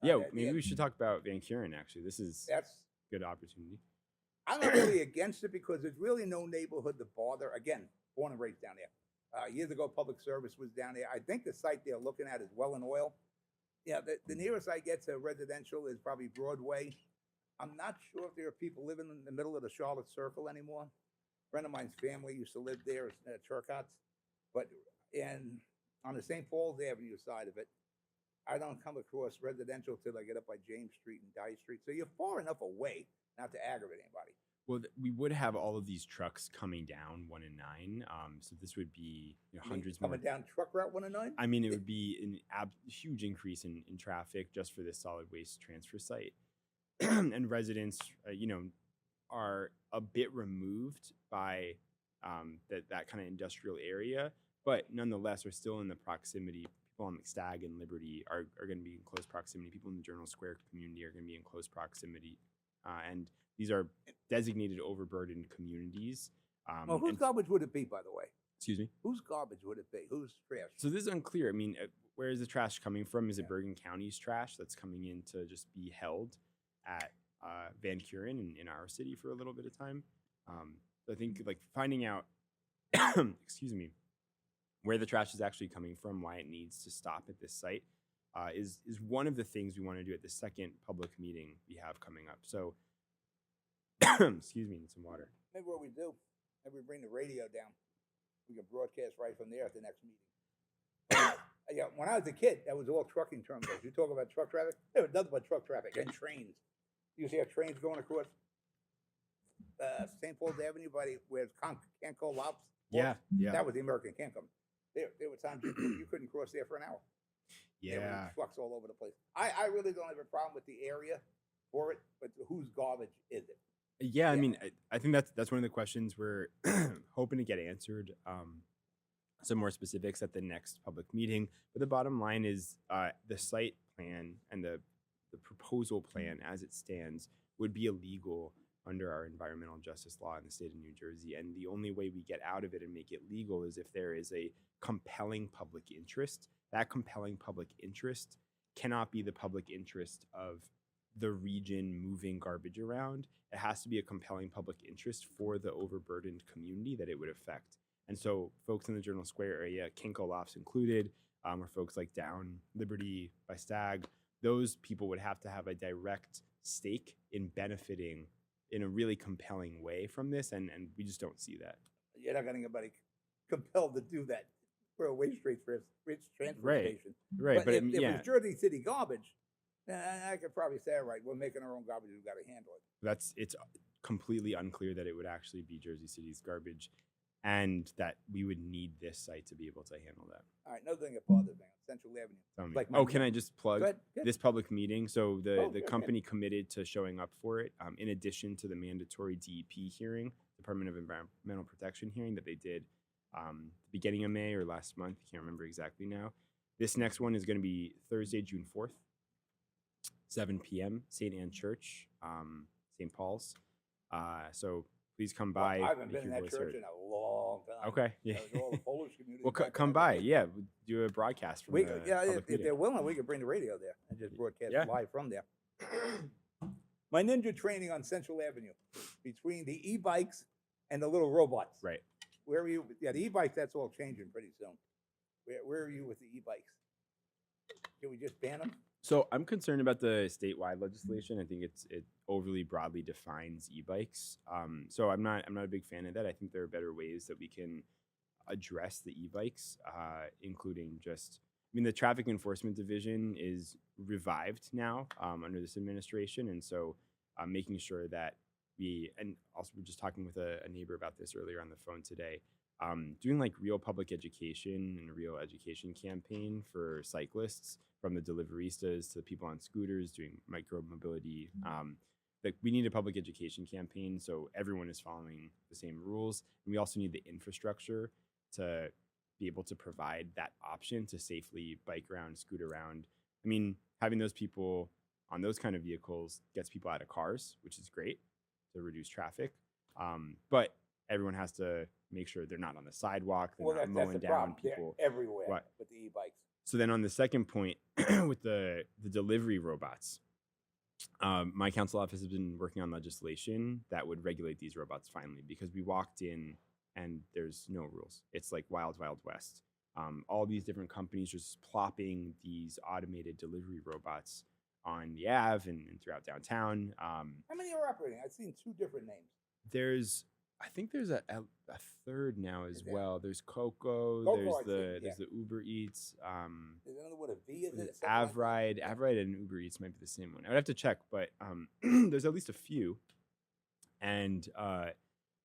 Yeah. on. Maybe we should talk about Van Kuren. Actually, this is That's. good opportunity. I'm not really against it because there's really no neighborhood to bother. Again, born and raised down there. Years ago, public service was down there. I think the site they're looking at is Well and Oil. Yeah, the nearest I get to residential is probably Broadway. I'm not sure if there are people living in the middle of the Charlotte Circle anymore. A friend of mine's family used to live there at Turcotte's. But on the St. Paul's Avenue side of it, I don't come across residential till I get up by James Street and Dye Street. So you're far enough away not to aggravate anybody. Well, we would have all of these trucks coming down 1 and 9. So this would be hundreds more. Coming down Truck Route 109? I mean, it would be an huge increase in traffic just for this solid waste transfer site. And residents, are a bit removed by that kind of industrial area, but nonetheless are still in the proximity. People on Stag and Liberty are going to be in close proximity. People in the Journal Square community are going to be in close proximity. And these are designated overburdened communities. Well, whose garbage would it be, by the way? Excuse me? Whose garbage would it be? Whose trash? So this is unclear. I mean, where is the trash coming from? Is it Bergen County's trash that's coming in to just be held? at Van Kuren in our city for a little bit of time. So I think like finding out, excuse me, where the trash is actually coming from, why it needs to stop at this site, is one of the things we want to do at the second public meeting we have coming up. So, excuse me, need some water. Maybe what we do, maybe we bring the radio down. We can broadcast right from there at the next meeting. Yeah, when I was a kid, that was all trucking terminals. You talk about truck traffic, there was nothing but truck traffic and trains. You see how trains going across St. Paul's Avenue where Canco Lops? Yeah. That was the American Cancom. There were times you couldn't cross there for an hour. There Yeah. were trucks all over the place. I really don't have a problem with the area for it, but whose garbage is it? Yeah, I mean, I think that's one of the questions we're hoping to get answered. Some more specifics at the next public meeting. But the bottom line is the site plan and the proposal plan as it stands would be illegal under our environmental justice law in the state of New Jersey. And the only way we get out of it and make it legal is if there is a compelling public interest. That compelling public interest cannot be the public interest of the region moving garbage around. It has to be a compelling public interest for the overburdened community that it would affect. And so folks in the Journal Square area, Kinko Lofts included, or folks like Down Liberty by Stag, those people would have to have a direct stake in benefiting in a really compelling way from this, and we just don't see that. You're not going to get anybody compelled to do that for a waste transfer station. Right, but if yeah. it was Jersey City garbage, then I could probably say, all right, we're making our own garbage, we've got to handle it. It's completely unclear that it would actually be Jersey City's garbage, and that we would need this site to be able to handle that. All right, another thing that bothers me on Central Avenue. Can I just plug Go ahead. this public meeting? So the Sure, company committed to showing up for it, in addition to the mandatory DEP hearing, Department of Environmental Protection hearing that they did beginning of May or last month. I can't remember exactly now. This next one is going to be Thursday, June 4th, 7 p.m., St. Anne Church, St. Paul's. So please come by. I haven't been in that church in a long time. Okay, yeah. All the Polish community. Well, come by. Yeah, we'll do a broadcast from the public If meeting. they're willing, we could bring the radio there and just broadcast Yeah. live from there. My ninja training on Central Avenue between the e-bikes and the little robots. Right. Where are you? Yeah, the e-bikes, that's all changing pretty soon. Where are you with the e-bikes? Can we just ban them? So I'm concerned about the statewide legislation. I think it overly broadly defines e-bikes. So I'm not a big fan of that. I think there are better ways that we can address the e-bikes, including the Traffic Enforcement Division is revived now under this administration, and so making sure that and also we're just talking with a neighbor about this earlier on the phone today. Doing like real public education and a real education campaign for cyclists, from the deliveristas to the people on scooters doing micro mobility. Like we need a public education campaign so everyone is following the same rules. And we also need the infrastructure to be able to provide that option to safely bike around, scoot around. I mean, having those people on those kind of vehicles gets people out of cars, which is great to reduce traffic. But everyone has to make sure they're not on the sidewalk, they're not mowing the down problem. people. They're everywhere Right. with the e-bikes. So then on the second point, with the delivery robots, my council office has been working on legislation that would regulate these robots finally, because we walked in and there's no rules. It's like wild, wild west. All these different companies just plopping these automated delivery robots on the Ave and throughout downtown. How many are operating? I've seen two different names. I think there's a third now as Is there? well. There's Coco. Coco, There's I've seen, the Uber Eats. Is there another one, a V? Is Was it? it Avride and Uber Eats might be the same one. I would have to check, but there's at least a few. And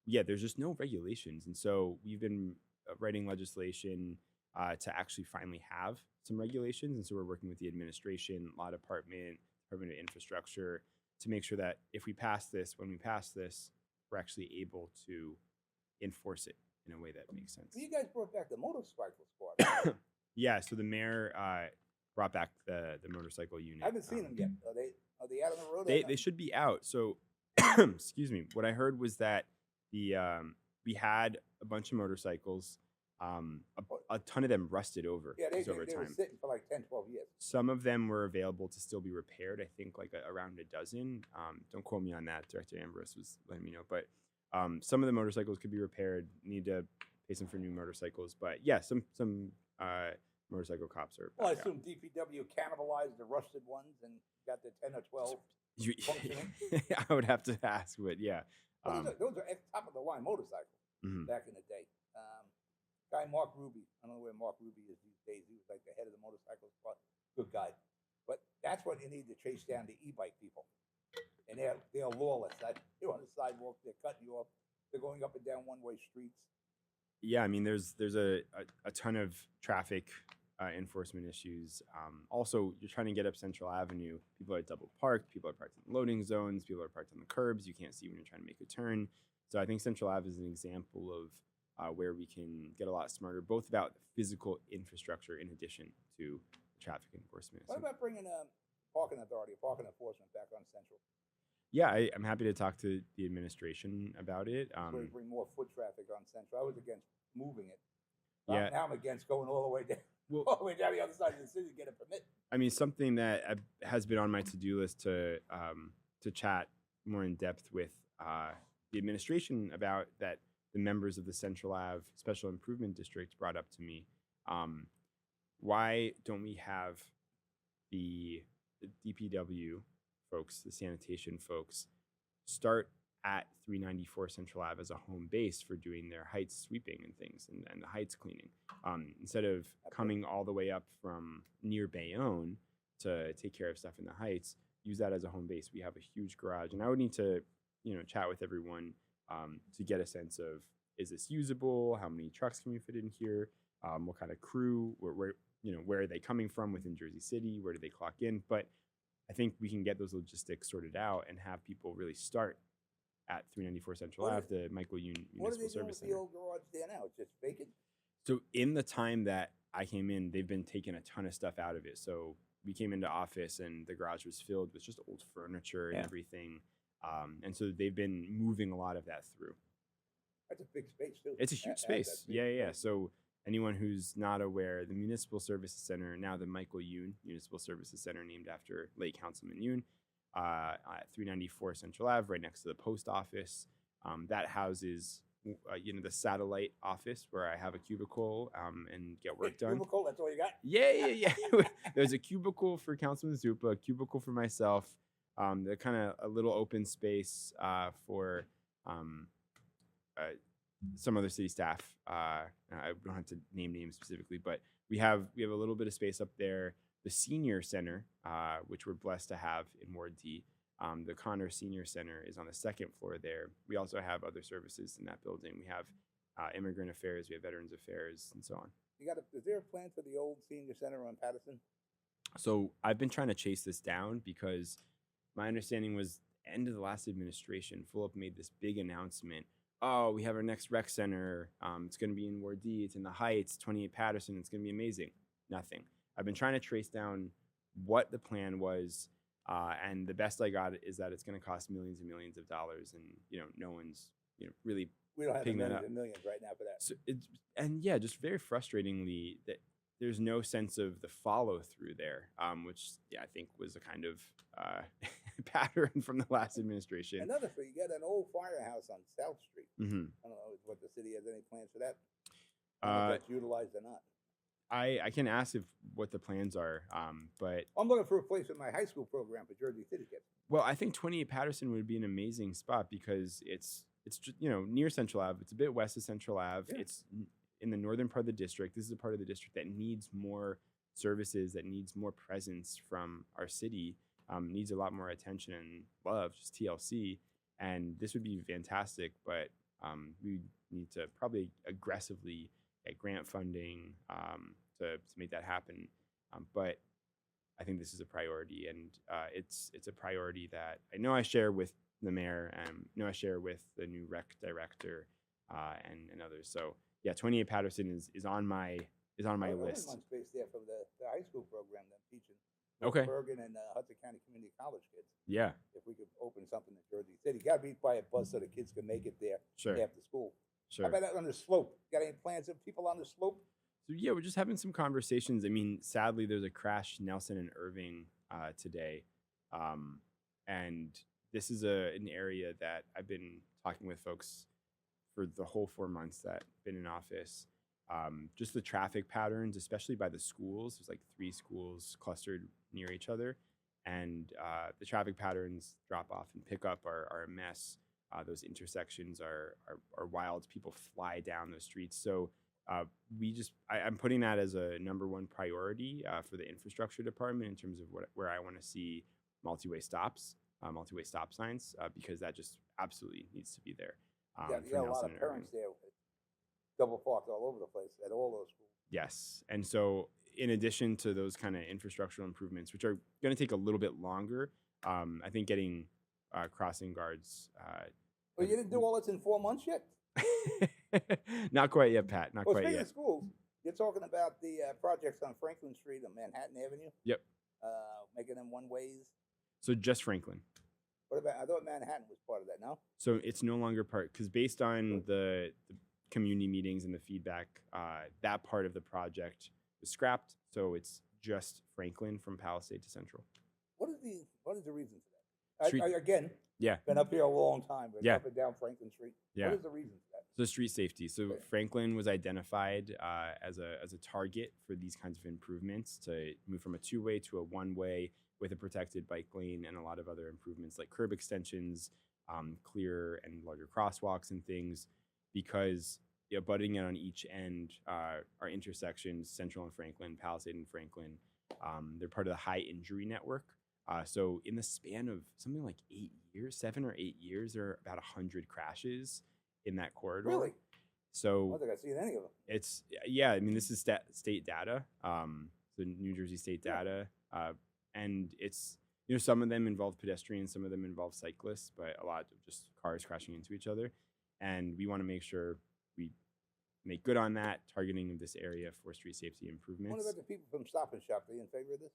there's just no regulations. And so we've been writing legislation to actually finally have some regulations. And so we're working with the administration, law department, Department of Infrastructure to make sure that when we pass this, we're actually able to enforce it in a way that makes sense. You guys brought back the motorcycle squad. Yeah, so the mayor brought back the motorcycle unit. I haven't seen them yet. Are they out on the road? They should be out. So, excuse me. What I heard was that we had a bunch of motorcycles a ton of them rusted over Yeah, just over they were time. sitting for like 10, 12 years. Some of them were available to still be repaired. I think like around a dozen. Don't quote me on that. Director Ambrose was letting me know, but some of the motorcycles could be repaired. Need to pay some for new motorcycles, but yeah, some motorcycle cops are. Well, I back out. assume DPW cannibalized the rusted ones and got the 10 or 12. functioning. I would have to ask, but yeah. Well, those are top of the line motorcycles Mhm. back in the day. Guy Mark Ruby, I don't know where Mark Ruby is these days. He was like the head of the motorcycle spot. Good guy. But that's what you need to chase down the e-bike people. And they're lawless. They're on the sidewalk. They're cutting you off. They're going up and down one-way streets. Yeah, I mean, there's a ton of traffic enforcement issues. Also, you're trying to get up Central Avenue. People are double parked. People are parked in loading zones. People are parked on the curbs. You can't see when you're trying to make a turn. So I think Central Ave is an example of where we can get a lot smarter, both about physical infrastructure in addition to traffic enforcement. What about bringing parking authority, parking enforcement back on Central? Yeah, I'm happy to talk to the administration about it. Where you bring more foot traffic on Central. I was against moving it. Yeah. Now I'm against going all the way down. Well, all the way down the other side of the city to get a permit. I mean, something that has been on my to-do list to chat more in depth with the administration about, that the members of the Central Ave Special Improvement District brought up to me. Why don't we have the DPW folks, the sanitation folks, start at 394 Central Ave as a home base for doing their heights sweeping and things and the heights cleaning, instead of coming all the way up from near Bayonne to take care of stuff in the heights. Use that as a home base. We have a huge garage, and I would need to chat with everyone to get a sense of, is this usable? How many trucks can we fit in here? What kind of crew? Where are they coming from within Jersey City? Where do they clock in? But I think we can get those logistics sorted out and have people really start at 394 Central Ave, the Michael Youn Municipal Service Center. What are they doing with the old garage there now? It's just vacant? So in the time that I came in, they've been taking a ton of stuff out of it. So we came into office and the garage was filled with just old furniture and everything. And so they've been moving a lot of that through. That's a big space, too. It's a huge space. Yeah. So anyone who's not aware, the Municipal Services Center, now the Michael Youn Municipal Services Center, named after late Councilman Youn, at 394 Central Ave, right next to the post office. That houses, the satellite office where I have a cubicle and get work done. Cubicle, that's all you got? Yeah. There's a cubicle for Councilman Zupa, a cubicle for myself, the kind of a little open space for some other city staff. I don't have to name names specifically, but we have a little bit of space up there. The senior center, which we're blessed to have in Ward D, the Connor Senior Center is on the second floor there. We also have other services in that building. We have immigrant affairs, we have veterans affairs, and so on. Is there a plan for the old senior center on Patterson? So I've been trying to chase this down because my understanding was end of the last administration, Fulop made this big announcement. Oh, we have our next rec center. It's going to be in Ward D. It's in the Heights, 28 Patterson. It's going to be amazing. Nothing. I've been trying to trace down what the plan was, and the best I got is that it's going to cost millions and millions of dollars, and no one's really. We don't have picking that millions up. and millions right now for that. So just very frustratingly that there's no sense of the follow through there, which I think was a kind of pattern from the last administration. Another thing, you got an old firehouse on South Street. Mm-hmm. I don't know what the city has any plans for that. I don't know if that's utilized or not. I can ask what the plans are, but I'm looking for a place in my high school program for Jersey City kids. Well, I think 28 Patterson would be an amazing spot because it's near Central Ave. It's a bit west of Central Ave. Yeah. It's in the northern part of the district. This is a part of the district that needs more services, that needs more presence from our city, needs a lot more attention and love, just TLC. And this would be fantastic, but we need to probably aggressively get grant funding to make that happen. But I think this is a priority, and it's a priority that I know I share with the mayor, and I know I share with the new rec director and others. So yeah, 28 Patterson is on my list. I have one space there for the high school program that I'm teaching. Okay. Bergen and Hudson County Community College kids. Yeah. If we could open something in Jersey City, got to be by a bus so the kids can make it there Sure. after school. Sure. How about that on the slope? Got any plans of people on the slope? So yeah, we're just having some conversations. I mean, sadly, there's a crash Nelson and Irving today, and this is an area that I've been talking with folks for the whole 4 months that I've been in office. Just the traffic patterns, especially by the schools. There's like 3 schools clustered near each other, and the traffic patterns drop off and pick up are a mess. Those intersections are wild. People fly down those streets. So I'm putting that as a number 1 priority for the infrastructure department in terms of where I want to see multi-way stop signs, because that just absolutely needs to be there. You got a lot of parents there, double parked all over the place at all those schools. Yes, and so in addition to those kind of infrastructural improvements, which are going to take a little bit longer, I think getting crossing guards. Well, you didn't do all this in 4 months yet? Not quite yet, Pat. Not quite Speaking yet. of schools, you're talking about the projects on Franklin Street and Manhattan Avenue? Yep. Making them one-ways? So just Franklin. What about, I thought Manhattan was part of that, no? So it's no longer part, because based on the community meetings and the feedback, that part of the project was scrapped. So it's just Franklin from Palisade to Central. What is the reason for that? Street- Again, Yeah. been up here a long time, but Yeah. up and down Franklin Street. Yeah. What is the reason for that? So street safety. So Okay. Franklin was identified as a target for these kinds of improvements to move from a 2-way to a 1-way with a protected bike lane and a lot of other improvements like curb extensions, clearer and larger crosswalks and things, because butting it on each end are intersections, Central and Franklin, Palisade and Franklin. They're part of the high injury network. So in the span of something like 7 or 8 years, there are about 100 crashes in that corridor. Really? So I don't think I've seen any of them. it's, yeah, I mean, this is state data, so New Jersey state data. And it's, some of them involve pedestrians, some of them involve cyclists, but a lot of just cars crashing into each other. And we want to make sure we make good on that, targeting of this area for street safety improvements. What about the people from Stop and Shop? Are you in favor of this?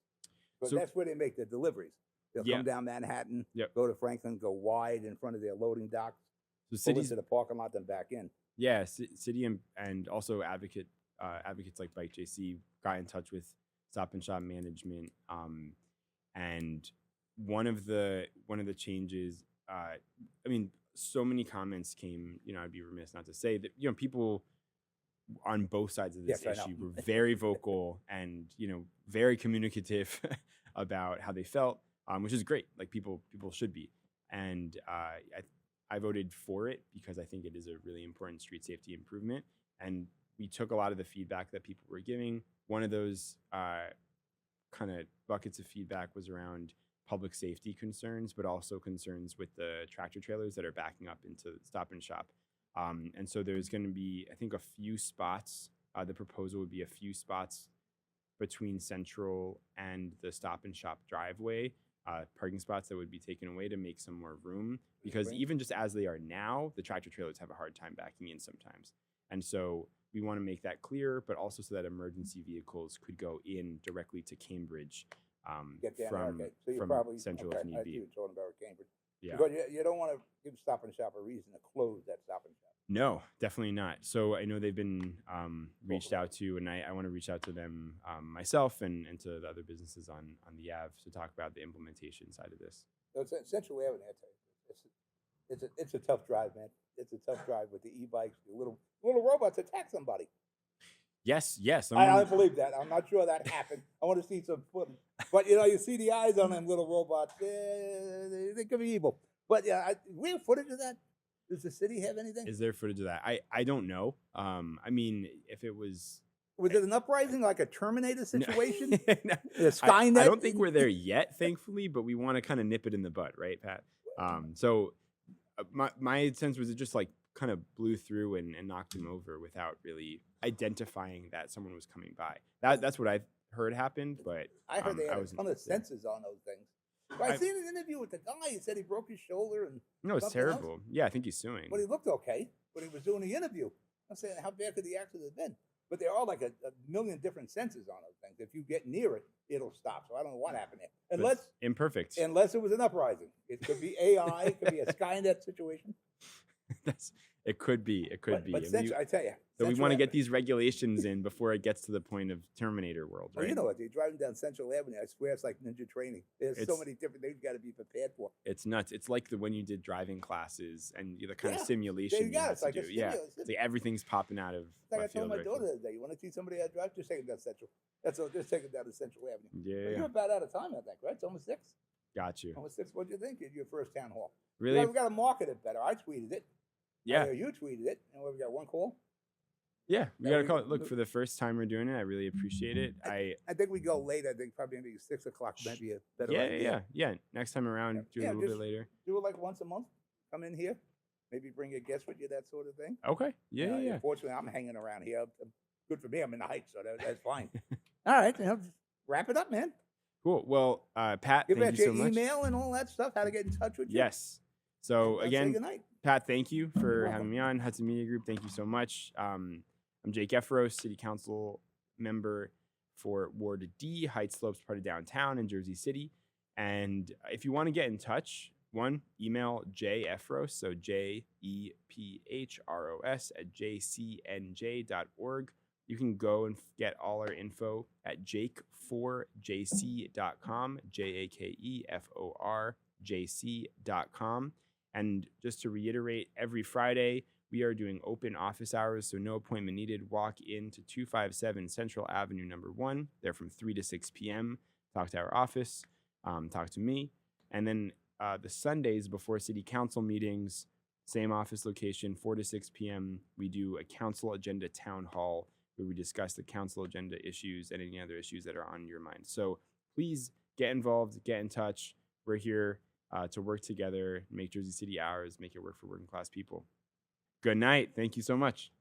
Because So- that's where they make the deliveries. They'll Yeah. come down Manhattan, Yep. go to Franklin, go wide in front of their loading docks, So pull cities, into the parking lot, then back in. yeah, city and also advocates like Bike JC got in touch with Stop and Shop management, and one of the changes. I mean, so many comments came. I'd be remiss not to say that people on both sides of this Yes, I know. issue were very vocal and very communicative about how they felt, which is great. Like people should be, and I voted for it because I think it is a really important street safety improvement. And we took a lot of the feedback that people were giving. One of those kind of buckets of feedback was around public safety concerns, but also concerns with the tractor trailers that are backing up into Stop and Shop. And so there's going to be, I think, a few spots. The proposal would be a few spots between Central and the Stop and Shop driveway, parking spots that would be taken away to make some more room, because Right. even just as they are now, the tractor trailers have a hard time backing in sometimes. And so we want to make that clear, but also so that emergency vehicles could go in directly to Cambridge Get down from, there, okay. So you from probably Central okay, if need I see be. what you're talking about with Cambridge. Yeah. Because you don't want to give Stop and Shop a reason to close that Stop and Shop. No, definitely not. So I know they've been reached out to, and I want to reach out to them myself and to the other businesses on the Ave to talk about the implementation side of this. So it's Central Avenue. I tell you, it's a tough drive, man. It's a tough drive with the e-bikes, the little robots attack somebody. Yes. I don't believe that. I'm not sure that happened. I want to see some footage. But you see the eyes on them little robots. They could be evil. But yeah, we have footage of that. Does the city have anything? Is there footage of that? I don't know. I mean, if it was Was it an uprising like a Terminator situation? No, The Skynet? I don't think we're there yet, thankfully, but we want to kind of nip it in the bud, right, Pat? So my sense was it just like kind of blew through and knocked him over without really identifying that someone was coming by. That's what I heard happened, but I heard they had a wasn't ton of there. sensors on those things. But I seen an interview with the guy. He said he broke his shoulder, and No, it's something else. terrible. Yeah, I think he's suing. But he looked okay when he was doing the interview. I'm saying, how bad could the accident have been? But there are like a million different sensors on those things. If you get near it, it'll stop. So I don't know what happened there. But it's imperfect. Unless it was an uprising. It could be AI. It could be a Skynet situation. It could be. It could be. But And Central, I tell you. so we Central want to get Avenue- these regulations in before it gets to the point of Terminator world, Well, right? you know what? You're driving down Central Avenue. I swear it's like ninja training. There's so It's- many different things you got to be prepared for. It's nuts. It's like when you did driving classes and the kind of Yeah, simulation there you go. have It's to like a do. Yeah, stimulus. it's like everything's popping out of It's like I left told field. my right daughter field. the other day, you want to teach somebody how to drive? Just take them down Central. That's all. Just take them down to Central Avenue. Yeah, But yeah, you're about out of time, I think, right? It's almost 6. got you. Almost 6. What do you think? Your first town hall. Really? We got to market it better. I tweeted it. Yeah, You tweeted it. And we got one call. yeah. We Yeah, gotta we- call it. Look, for the first time we're doing it, I really appreciate it. I think we go late. I think probably maybe 6 o'clock might be a better yeah, idea. yeah. Next time around, do it Yeah, a little just- bit later. Do it like once a month. Come in here. Maybe bring a guest with you, that sort of thing. Okay. Yeah, yeah. Unfortunately, I'm hanging around here. Good for me. I'm in the Heights, so that's fine. All right. Just wrap it up, man. Cool. Well, Pat, Give thank out you your so much. email and all that stuff, how to get in touch with you. Yes. So Say again, goodnight. Pat, thank you for welcome. having me on Hudson Media Group. Thank you so much. I'm Jake Ephros, City Council member for Ward D, Heights Slopes, part of downtown in Jersey City. And if you want to get in touch, email Ephros, so JEPHROS @jcnj.org. You can go and get all our info at jake4jc.com, JAKEFORJC.com. And just to reiterate, every Friday we are doing open office hours, so no appointment needed. Walk into 257 Central Avenue, number 1. They're from 3 to 6 p.m. Talk to our office, talk to me. And then the Sundays before city council meetings, same office location, 4 to 6 p.m., we do a council agenda town hall where we discuss the council agenda issues and any other issues that are on your mind. So please get involved, get in touch. We're here to work together, make Jersey City ours, make it work for working class people. Good night. Thank you so much.